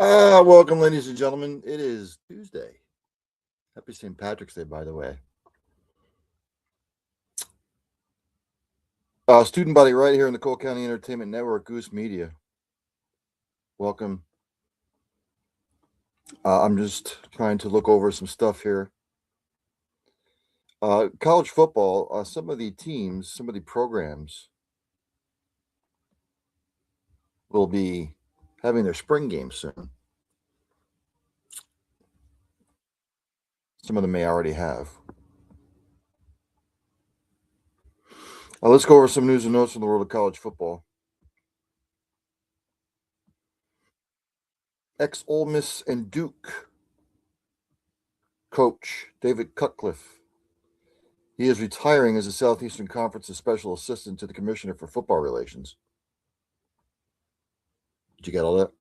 Welcome, ladies and gentlemen. It is Tuesday. Happy St. Patrick's Day, by the way. Student body right here in the Cole County Entertainment Network, Goose Media. Welcome. I'm just trying to look over some stuff here. College football, some of the teams, some of the programs will be having their spring games soon. Some of them may already have. Let's go over some news and notes from the world of college football. Ex-Ole Miss and Duke coach David Cutcliffe. He is retiring as the Southeastern Conference's special assistant to the Commissioner for Football Relations. Did you get all that?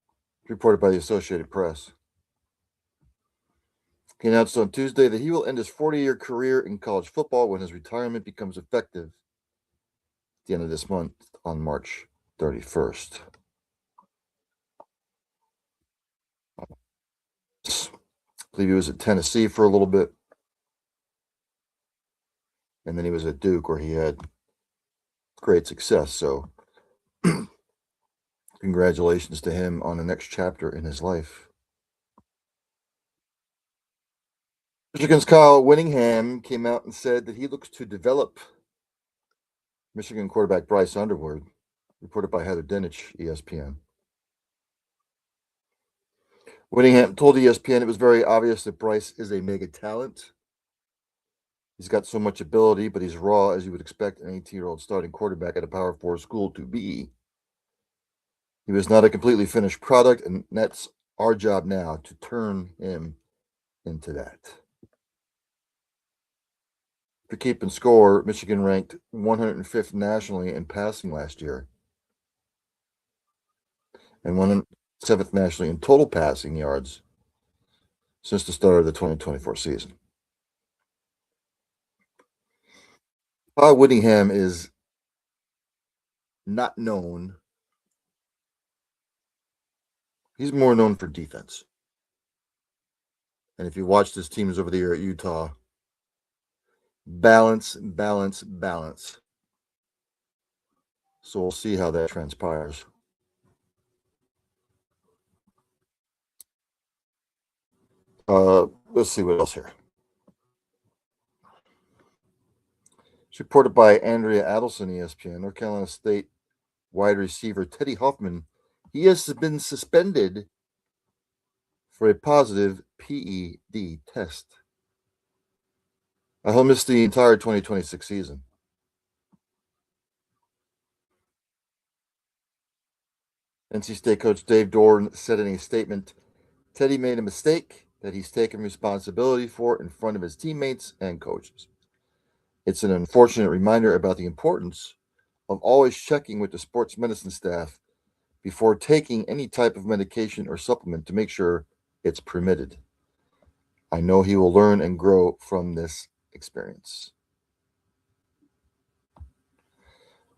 Reported by the Associated Press. He announced on Tuesday that he will end his 40-year career in college football when his retirement becomes effective at the end of this month on March 31st. I believe he was at Tennessee for a little bit. And then he was at Duke where he had great success. So congratulations to him on the next chapter in his life. Michigan's Kyle Whittingham came out and said that he looks to develop Michigan quarterback Bryce Underwood, reported by Heather Dinich, ESPN. Whittingham told ESPN it was very obvious that Bryce is a mega talent. He's got so much ability, but he's raw as you would expect an 18-year-old starting quarterback at a Power 4 school to be. He was not a completely finished product, and that's our job now to turn him into that. For keeping score, Michigan ranked 105th nationally in passing last year and 107th nationally in total passing yards since the start of the 2024 season. Kyle Whittingham is not known. He's more known for defense. And if you watched his teams over the year at Utah, balance. So we'll see how that transpires. Let's see what else here. It's reported by Andrea Adelson, ESPN. North Carolina State wide receiver Teddy Hoffman, he has been suspended for a positive PED test. He'll miss the entire 2026 season. NC State coach Dave Doeren said in a statement, Teddy made a mistake that he's taken responsibility for in front of his teammates and coaches. It's an unfortunate reminder about the importance of always checking with the sports medicine staff before taking any type of medication or supplement to make sure it's permitted. I know he will learn and grow from this experience.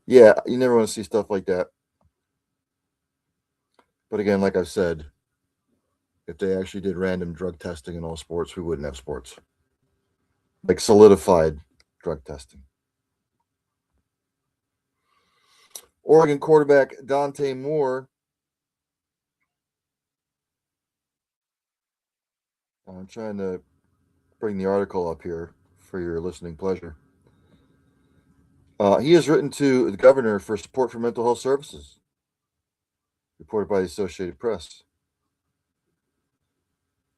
Yeah, you never want to see stuff like that. But again, like I've said, if they actually did random drug testing in all sports, we wouldn't have sports. Like solidified drug testing. Oregon quarterback Dante Moore. I'm trying to bring the article up here for your listening pleasure. He has written to the governor for support for mental health services, reported by the Associated Press.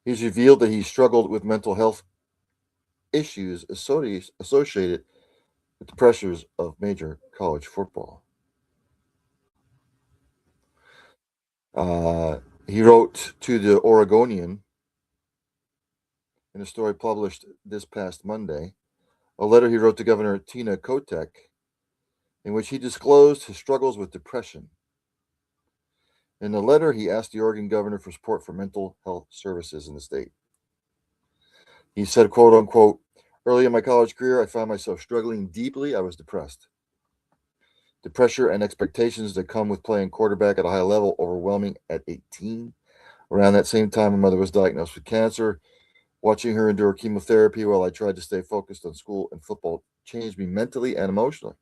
He's revealed that he struggled with mental health issues associated with the pressures of major college football. He wrote to the Oregonian in a story published this past Monday, a letter he wrote to Governor Tina Kotek, in which he disclosed his struggles with depression. In the letter, he asked the Oregon governor for support for mental health services in the state. He said, quote unquote, early in my college career, I found myself struggling deeply. I was depressed. The pressure and expectations that come with playing quarterback at a high level overwhelming at 18. Around that same time, my mother was diagnosed with cancer. Watching her endure chemotherapy while I tried to stay focused on school and football changed me mentally and emotionally.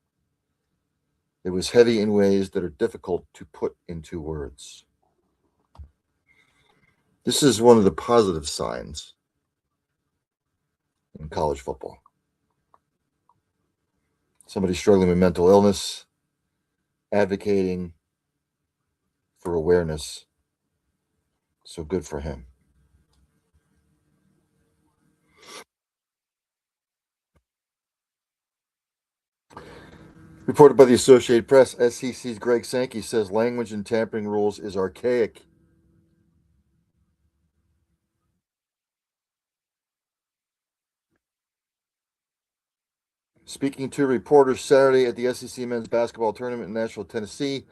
It was heavy in ways that are difficult to put into words. This is one of the positive signs in college football. Somebody struggling with mental illness, advocating for awareness. So good for him. Reported by the Associated Press, SEC's Greg Sankey says language in tampering rules is archaic. Speaking to reporters Saturday at the SEC men's basketball tournament in Nashville, Tennessee,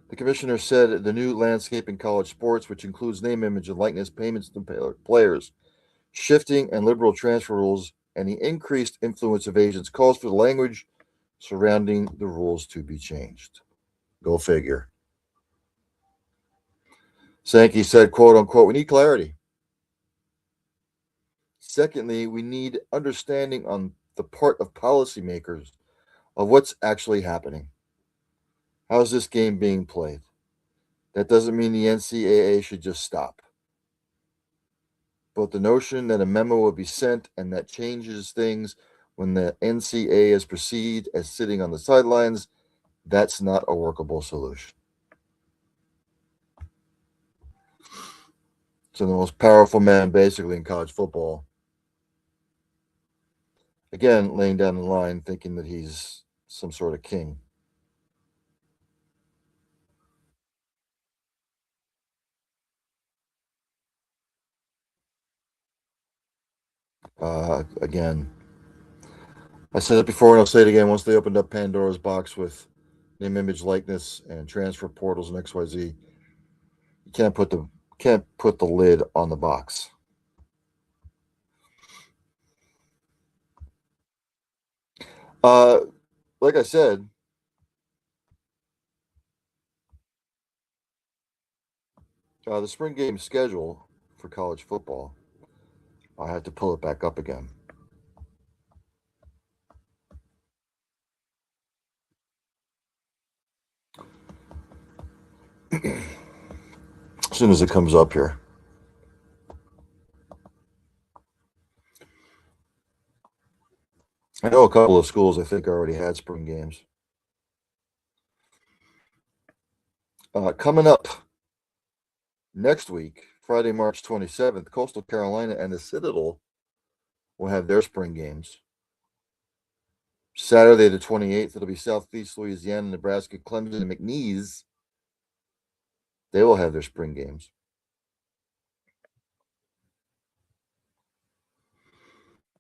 the commissioner said the new landscape in college sports, which includes name, image, and likeness payments to players, shifting and liberal transfer rules, and the increased influence of agents, calls for the language surrounding the rules to be changed. Go figure. Sankey said, quote unquote, we need clarity. Secondly, we need understanding on the part of policymakers of what's actually happening. How's this game being played? That doesn't mean the NCAA should just stop. But the notion that a memo will be sent and that changes things when the NCAA is perceived as sitting on the sidelines, that's not a workable solution. So the most powerful man basically in college football, again, laying down the line, thinking that he's some sort of king. Again, I said it before and I'll say it again. Once they opened up Pandora's box with name, image, likeness, and transfer portals and XYZ, you can't put the lid on the box. Uh, like I said, the spring game schedule for college football, I had to pull it back up again. As soon as it comes up here. I know a couple of schools I think already had spring games. Coming up next week, Friday, March 27th, Coastal Carolina and the Citadel will have their spring games. Saturday, the 28th, it'll be Southeast Louisiana, Nebraska, Clemson, and McNeese. They will have their spring games.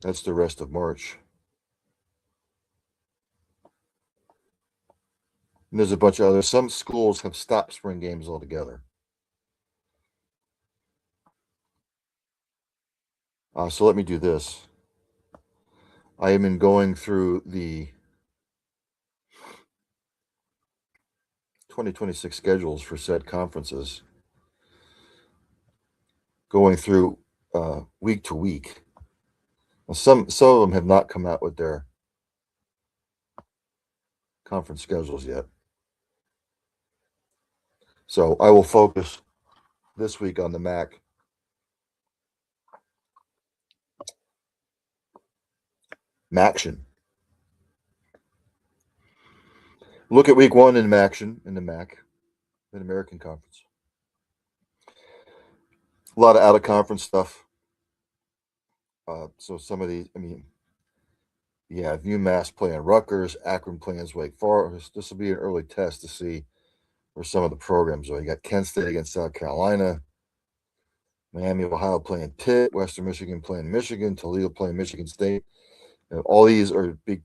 That's the rest of March. And there's a bunch of others. Some schools have stopped spring games altogether. So let me do this. I am in going through the 2026 schedules for said conferences, going through week to week. Now, some of them have not come out with their conference schedules yet. So I will focus this week on the MAC. Maction. Look at week one in Maction in the MAC, in American Conference. A lot of out of conference stuff. So some of these, I mean, you have UMass playing Rutgers, Akron playing Wake Forest. This will be an early test to see where some of the programs are. You got Kent State against South Carolina, Miami of Ohio playing Pitt, Western Michigan playing Michigan, Toledo playing Michigan State. All these are big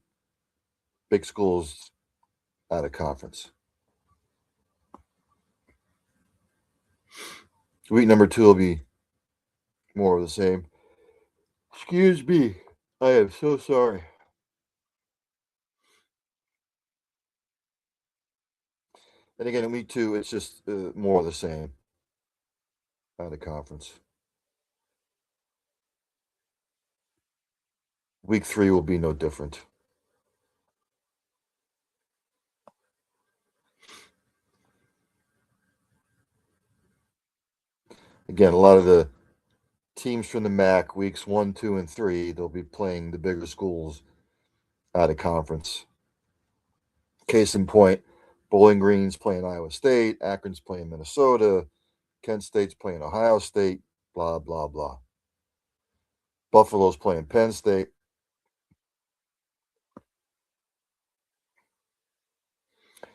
schools out of conference. Week number two will be more of the same. Excuse me. I am so sorry. And again, in week two, it's just more of the same. out of conference. Week 3 will be no different. Again, a lot of the teams from the MAC, weeks 1, 2, and 3, they'll be playing the bigger schools out of conference. Case in point, Bowling Green's playing Iowa State, Akron's playing Minnesota, Kent State's playing Ohio State, blah, blah, blah. Buffalo's playing Penn State.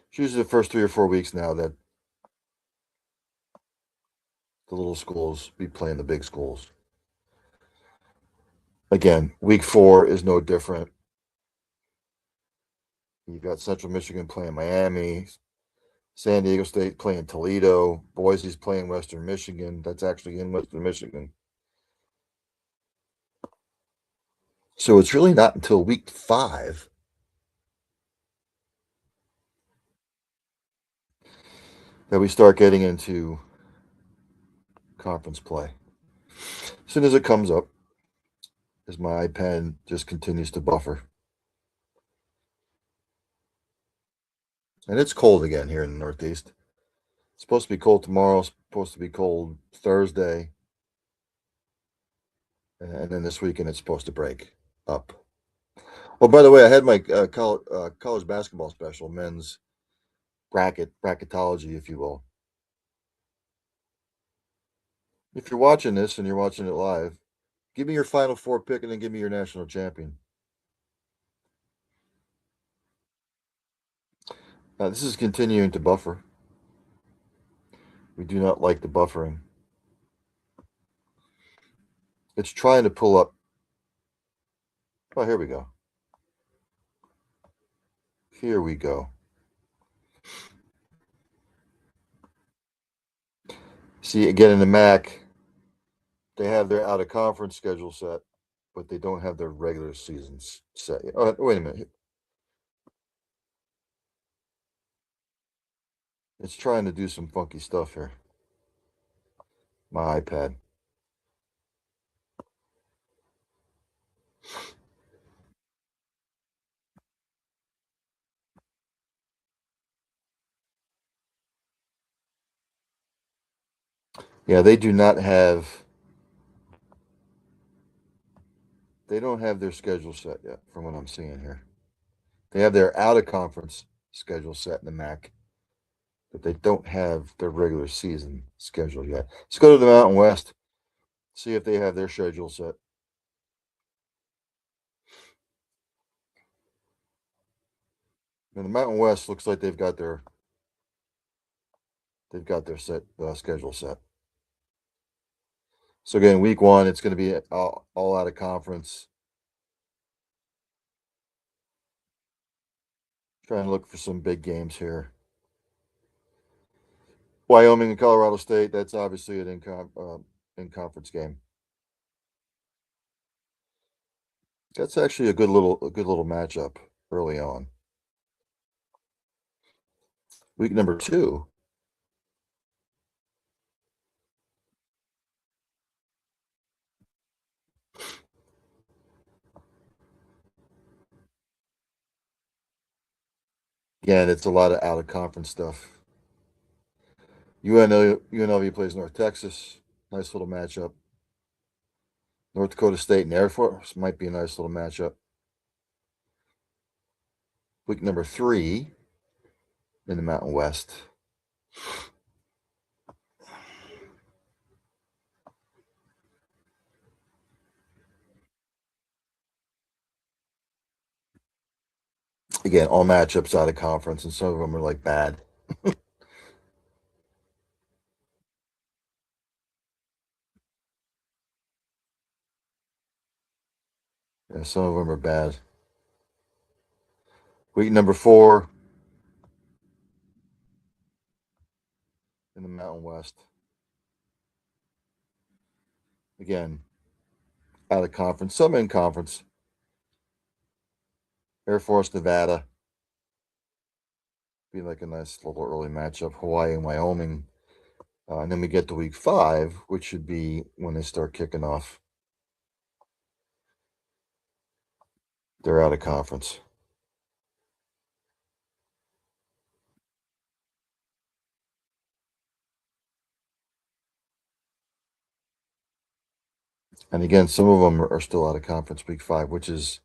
It's usually the first 3 or 4 weeks now that the little schools be playing the big schools. Again, week 4 is no different. You've got Central Michigan playing Miami, San Diego State playing Toledo, Boise's playing Western Michigan. That's actually in Western Michigan. So it's really not until week 5 that we start getting into conference play. As soon as it comes up, as my iPad just continues to buffer. And it's cold again here in the Northeast. It's supposed to be cold tomorrow, it's supposed to be cold Thursday. And then this weekend it's supposed to break up. Oh, by the way, I had my college basketball special, men's bracketology, if you will. If you're watching this and you're watching it live, give me your Final Four pick and then give me your national champion. This is continuing to buffer. We do not like the buffering. It's trying to pull up. Oh, here we go. Here we go. See, again, in the MAC, they have their out of conference schedule set, but they don't have their regular seasons set yet. Oh, wait a minute. It's trying to do some funky stuff here. My iPad. Yeah, they do not have. They don't have their schedule set yet, from what I'm seeing here. They have their out of conference schedule set in the MAC, but they don't have their regular season schedule yet. Let's go to the Mountain West, see if they have their schedule set. And the Mountain West looks like they've got their schedule set. So again, week 1, it's going to be all out of conference. Trying to look for some big games here. Wyoming and Colorado State. That's obviously an in-conference game. That's actually a good little matchup early on. Week number 2. Again, it's a lot of out of conference stuff. UNLV plays North Texas. Nice little matchup. North Dakota State and Air Force might be a nice little matchup. Week number 3 in the Mountain West. Again, all matchups out of conference, and some of them are like bad. Yeah, some of them are bad. Week number 4 in the Mountain West. Again, out of conference, some in conference. Air Force, Nevada. Be like a nice little early matchup. Hawaii and Wyoming. And then we get to week 5, which should be when they start kicking off. They're out of conference. And again, some of them are still out of conference week 5, which is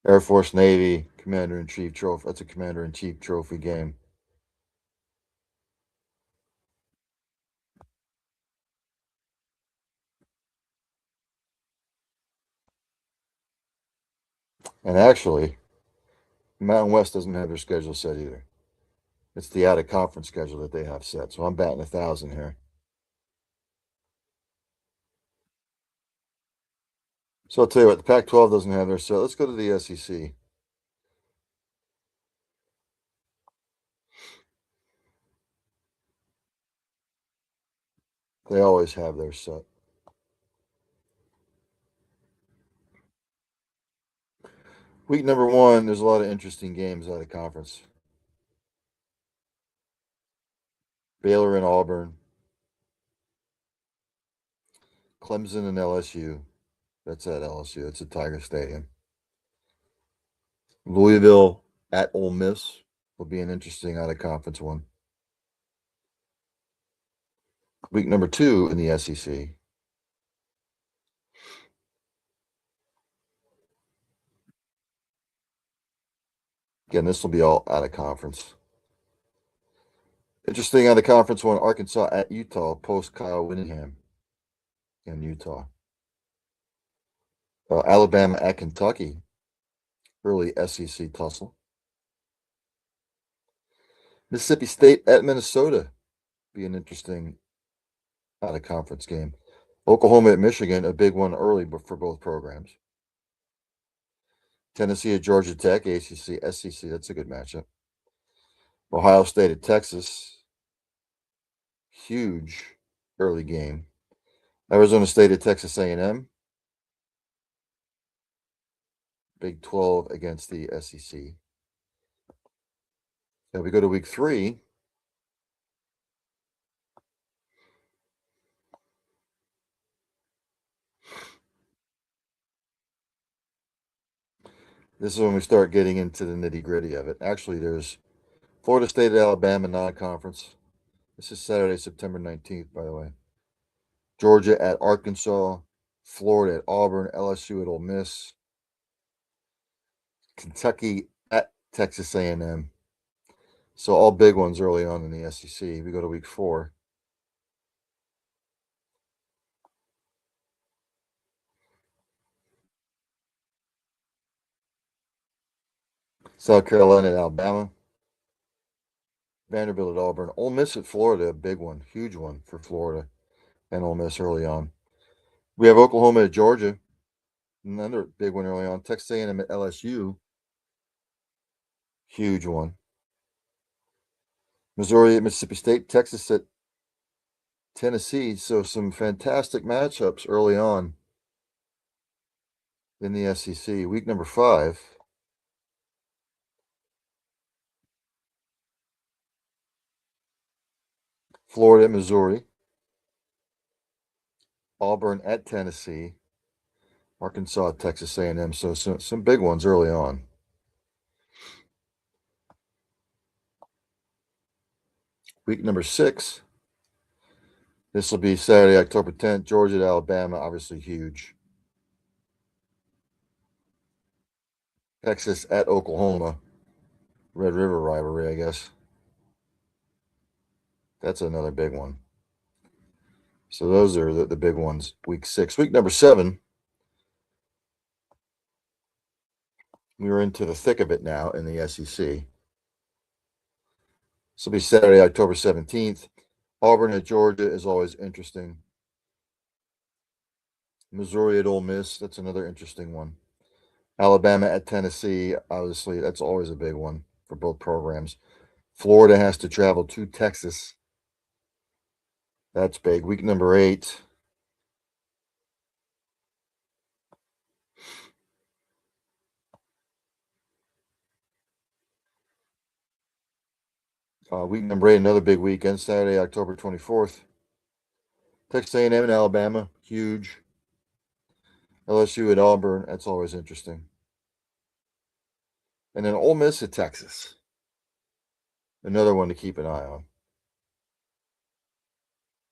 Air Force Navy Commander-in-Chief Trophy. That's a Commander-in-Chief Trophy game. And actually, Mountain West doesn't have their schedule set either. It's the out of conference schedule that they have set. So I'm batting 1,000 here. So I'll tell you what, the Pac-12 doesn't have their set. Let's go to the SEC. They always have their set. Week number 1, there's a lot of interesting games out of conference. Baylor and Auburn, Clemson and LSU. That's at LSU. It's at Tiger Stadium. Louisville at Ole Miss will be an interesting out of conference one. Week number 2 in the SEC. Again, this will be all out of conference. Interesting out of conference one, Arkansas at Utah, post Kyle Whittingham in Utah. Alabama at Kentucky, early SEC tussle. Mississippi State at Minnesota, be an interesting out of conference game. Oklahoma at Michigan, a big one early but for both programs. Tennessee at Georgia Tech, ACC, SEC, that's a good matchup. Ohio State at Texas, huge early game. Arizona State at Texas A&M, Big 12 against the SEC. Now we go to week 3. This is when we start getting into the nitty gritty of it. Actually, there's Florida State at Alabama non-conference. This is Saturday, September 19th, by the way. Georgia at Arkansas, Florida at Auburn, LSU at Ole Miss, Kentucky at Texas A&M. So all big ones early on in the SEC. We go to week 4. South Carolina at Alabama, Vanderbilt at Auburn, Ole Miss at Florida, a big one, huge one for Florida and Ole Miss early on. We have Oklahoma at Georgia, another big one early on. Texas A&M at LSU, huge one. Missouri at Mississippi State, Texas at Tennessee. So some fantastic matchups early on in the SEC. Week number 5. Florida at Missouri, Auburn at Tennessee, Arkansas at Texas A&M. So some big ones early on. Week number 6. This will be Saturday, October 10th. Georgia at Alabama, obviously huge. Texas at Oklahoma, Red River rivalry, I guess. That's another big one. So those are the big ones. Week 6. Week number 7, we are into the thick of it now in the SEC. This will be Saturday, October 17th. Auburn at Georgia is always interesting. Missouri at Ole Miss, that's another interesting one. Alabama at Tennessee, obviously, that's always a big one for both programs. Florida has to travel to Texas. That's big. Week number 8. Week number 8, another big weekend, Saturday, October 24th. Texas A&M and Alabama, huge. LSU at Auburn, that's always interesting. And then Ole Miss at Texas, another one to keep an eye on.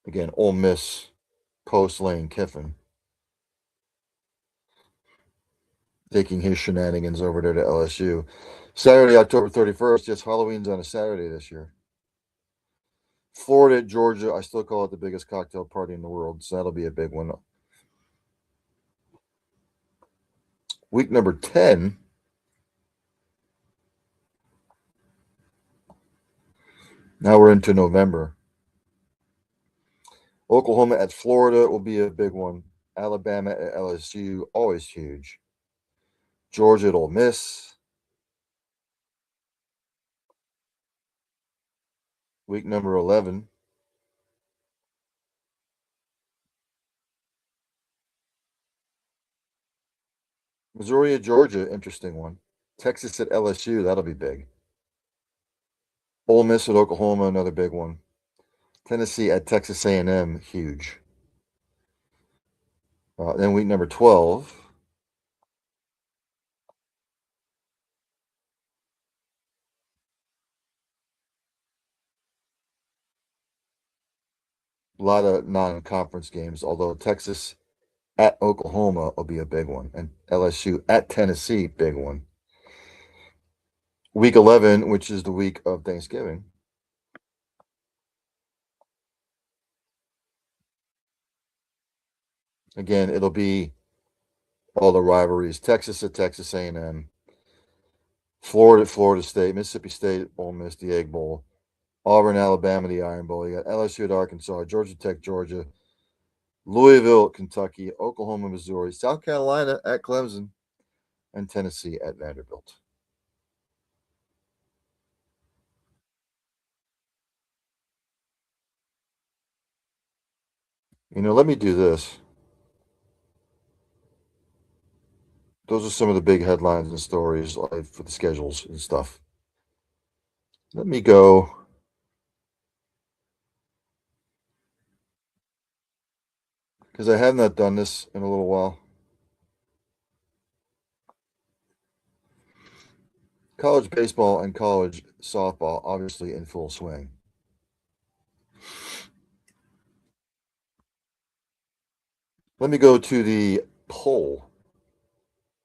Again, Ole Miss post Lane Kiffin taking his shenanigans over there to LSU. Saturday, October 31st. Yes, Halloween's on a Saturday this year. Florida, Georgia. I still call it the biggest cocktail party in the world, so that'll be a big one. Week number 10. Now we're into November. Oklahoma at Florida will be a big one. Alabama at LSU, always huge. Georgia at Ole Miss. Week number 11. Missouri at Georgia, interesting one. Texas at LSU, that'll be big. Ole Miss at Oklahoma, another big one. Tennessee at Texas A&M, huge. Then week number 12. A lot of non-conference games, although Texas at Oklahoma will be a big one, and LSU at Tennessee, big one. Week 11, which is the week of Thanksgiving. Again, it'll be all the rivalries. Texas at Texas A&M, Florida at Florida State, Mississippi State, Ole Miss, the Egg Bowl, Auburn, Alabama, the Iron Bowl. You got LSU at Arkansas, Georgia Tech, Georgia, Louisville, Kentucky, Oklahoma, Missouri, South Carolina at Clemson, and Tennessee at Vanderbilt. Let me do this. Those are some of the big headlines and stories for the schedules and stuff. Let me go. Because I have not done this in a little while. College baseball and college softball, obviously in full swing. Let me go to the poll,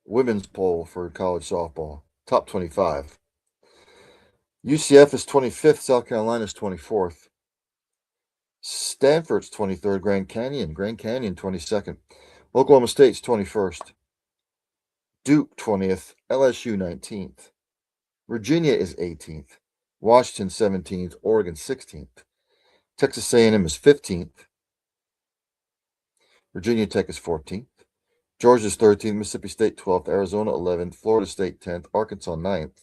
women's poll for college softball, top 25. UCF is 25th, South Carolina is 24th. Stanford's 23rd, Grand Canyon 22nd. Oklahoma State's 21st. Duke 20th, LSU 19th. Virginia is 18th. Washington 17th, Oregon 16th. Texas A&M is 15th. Virginia Tech is 14th. Georgia's 13th, Mississippi State 12th, Arizona 11th, Florida State 10th, Arkansas 9th.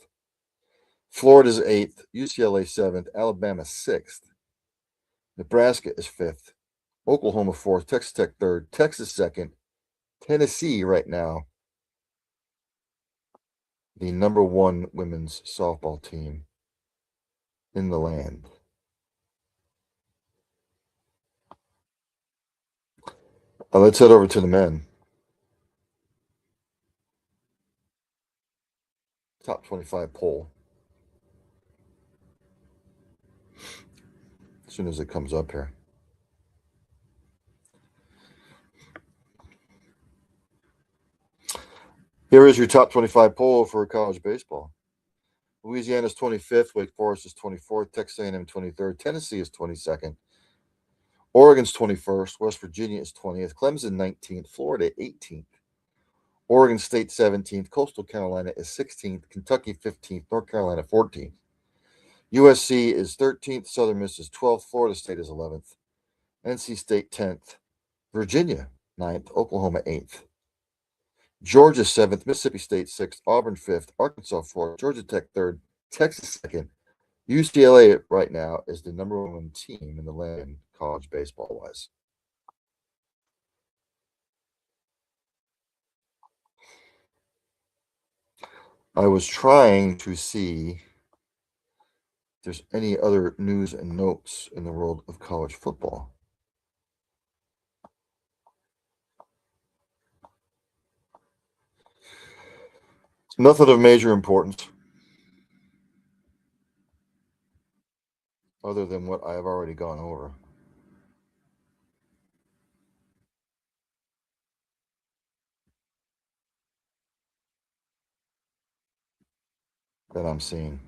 Florida's 8th, UCLA 7th, Alabama 6th. Nebraska is 5th. Oklahoma 4th, Texas Tech 3rd, Texas 2nd, Tennessee right now, the number one women's softball team in the land. Let's head over to the men. Top 25 poll. As soon as it comes up here. Here is your top 25 poll for college baseball. Louisiana's 25th, Wake Forest is 24th, Texas A&M 23rd, Tennessee is 22nd, Oregon's 21st, West Virginia is 20th, Clemson 19th, Florida 18th, Oregon State 17th, Coastal Carolina is 16th, Kentucky 15th, North Carolina 14th. USC is 13th, Southern Miss is 12th, Florida State is 11th, NC State 10th, Virginia 9th, Oklahoma 8th. Georgia 7th, Mississippi State 6th, Auburn 5th, Arkansas 4th, Georgia Tech 3rd, Texas 2nd. UCLA right now is the number one team in the land college baseball wise. I was trying to see there's any other news and notes in the world of college football. Nothing of major importance other than what I have already gone over. That I'm seeing.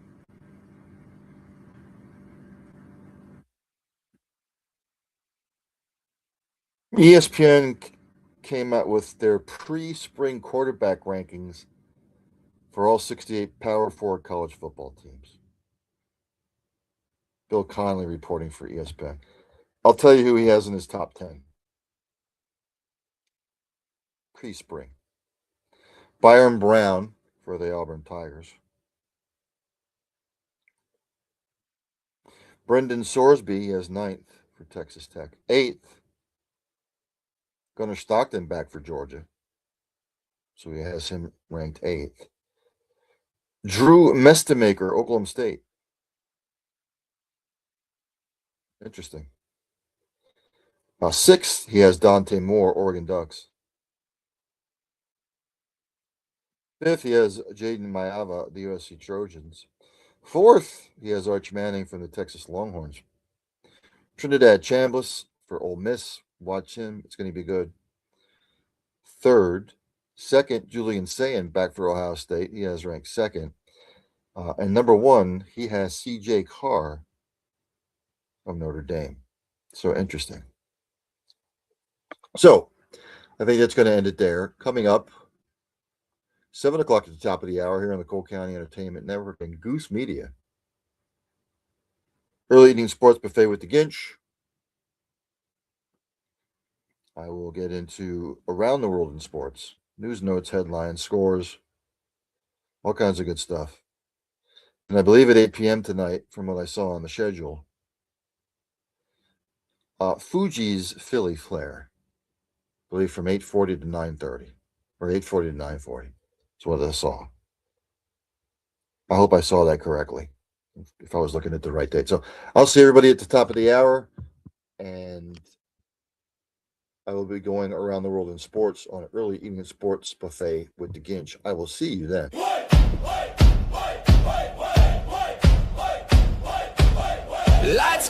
ESPN came out with their pre-spring quarterback rankings for all 68 Power 4 college football teams. Bill Connelly reporting for ESPN. I'll tell you who he has in his top 10. Pre-spring. Byron Brown for the Auburn Tigers. Brendan Sorsby has 9th for Texas Tech. 8th. Gunnar Stockton back for Georgia. So he has him ranked 8th. Drew Mestemaker, Oklahoma State. Interesting. 6th, he has Dante Moore, Oregon Ducks. 5th, he has Jaden Maiava, the USC Trojans. 4th, he has Arch Manning from the Texas Longhorns. Trinidad Chambliss for Ole Miss. Watch him. It's going to be good. 3rd. 2nd, Julian Sayin back for Ohio State. He has ranked 2nd. And number 1, he has CJ Carr of Notre Dame. So interesting. So I think that's going to end it there. Coming up, 7 o'clock at the top of the hour here on the Cole County Entertainment Network and Goose Media. Early evening sports buffet with the Ginch. I will get into around the world in sports, news, notes, headlines, scores, all kinds of good stuff. And I believe at 8 p.m. tonight, from what I saw on the schedule, Fuji's Philly Flair. I believe from 8:40 to 9:30, or 8:40 to 9:40. That's what I saw. I hope I saw that correctly, if I was looking at the right date. So I'll see everybody at the top of the hour, and I will be going around the world in sports on an early evening sports buffet with the Ginch. I will see you then. Lights